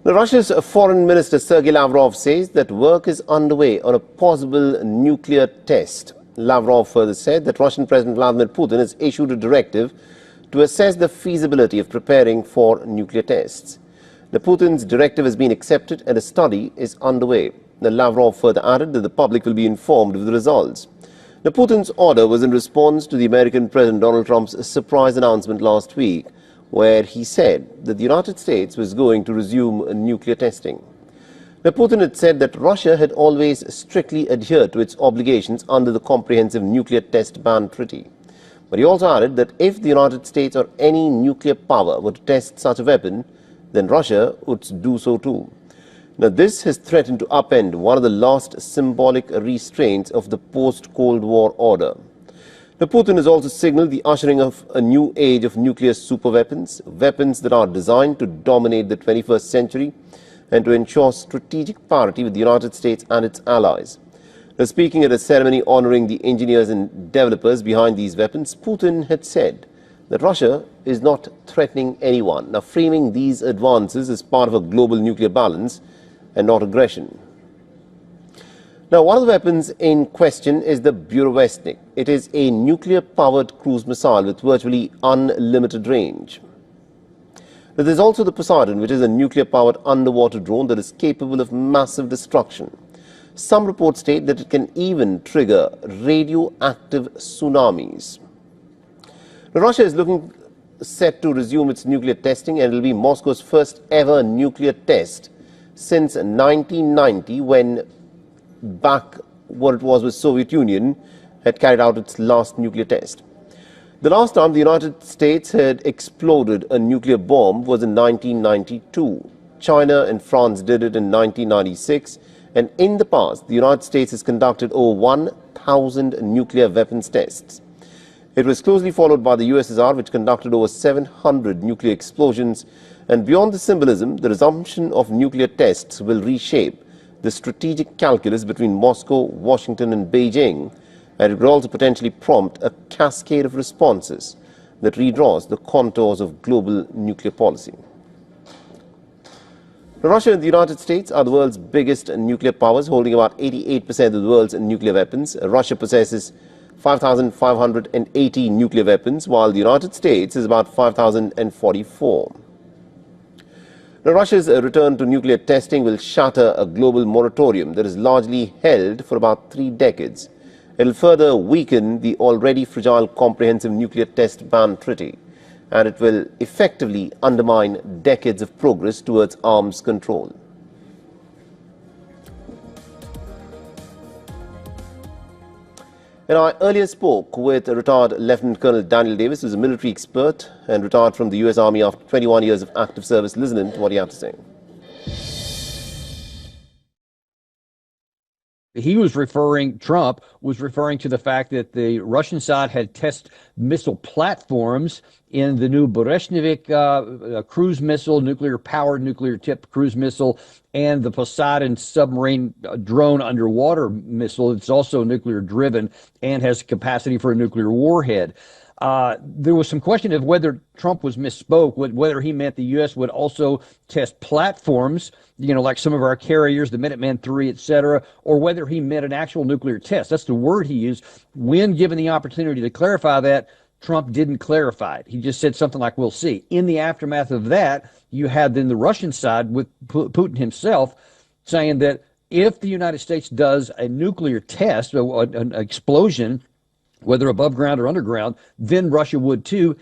Now, Russia's Foreign Minister Sergey Lavrov says that work is underway on a possible nuclear test. Lavrov further said that Russian President Vladimir Putin has issued a directive to assess the feasibility of preparing for nuclear tests. Now, Putin's directive has been accepted and a study is underway. Now, Lavrov further added that the public will be informed of the results. Now, Putin's order was in response to the American President Donald Trump's surprise announcement last week, where he said that the United States was going to resume nuclear testing. Now, Putin had said that Russia had always strictly adhered to its obligations under the Comprehensive Nuclear Test Ban Treaty. But he also added that if the United States or any nuclear power were to test such a weapon, then Russia would do so too. Now, this has threatened to upend one of the last symbolic restraints of the post-Cold War order. Now, Putin has also signaled the ushering of a new age of nuclear superweapons, weapons that are designed to dominate the 21st century and to ensure strategic parity with the United States and its allies. Now, speaking at a ceremony honoring the engineers and developers behind these weapons, Putin had said that Russia is not threatening anyone, now framing these advances as part of a global nuclear balance and not aggression. Now, one of the weapons in question is the Burevestnik. It is a nuclear-powered cruise missile with virtually unlimited range. Now, there's also the Poseidon, which is a nuclear-powered underwater drone that is capable of massive destruction. Some reports state that it can even trigger radioactive tsunamis. Now, Russia is looking set to resume its nuclear testing, and it will be Moscow's first ever nuclear test since 1990, when back what it was with Soviet Union had carried out its last nuclear test. The last time the United States had exploded a nuclear bomb was in 1992. China and France did it in 1996, and in the past the United States has conducted over 1,000 nuclear weapons tests. It was closely followed by the USSR, which conducted over 700 nuclear explosions. And beyond the symbolism, the resumption of nuclear tests will reshape the strategic calculus between Moscow, Washington and Beijing, and it will also potentially prompt a cascade of responses that redraws the contours of global nuclear policy. Russia and the United States are the world's biggest nuclear powers, holding about 88% of the world's nuclear weapons. Russia possesses 5,580 nuclear weapons, while the United States is about 5,044. Now, Russia's return to nuclear testing will shatter a global moratorium that is largely held for about 3 decades. It will further weaken the already fragile Comprehensive Nuclear Test Ban Treaty, and it will effectively undermine decades of progress towards arms control. And I earlier spoke with retired Lieutenant Colonel Daniel Davis, who is a military expert and retired from the U.S. Army after 21 years of active service. Listen in to what he had to say. Trump was referring to the fact that the Russian side had test missile platforms in the new Burevestnik cruise missile, nuclear-powered, nuclear-tipped cruise missile, and the Poseidon submarine drone underwater missile. It's also nuclear-driven and has capacity for a nuclear warhead. There was some question of whether Trump was misspoke, whether he meant the U.S. would also test platforms, like some of our carriers, the Minuteman III, et cetera, or whether he meant an actual nuclear test. That's the word he used. When given the opportunity to clarify that, Trump didn't clarify it. He just said something like, we'll see. In the aftermath of that, you had then the Russian side with Putin himself saying that if the United States does a nuclear test, an explosion, whether above ground or underground, then Russia would too.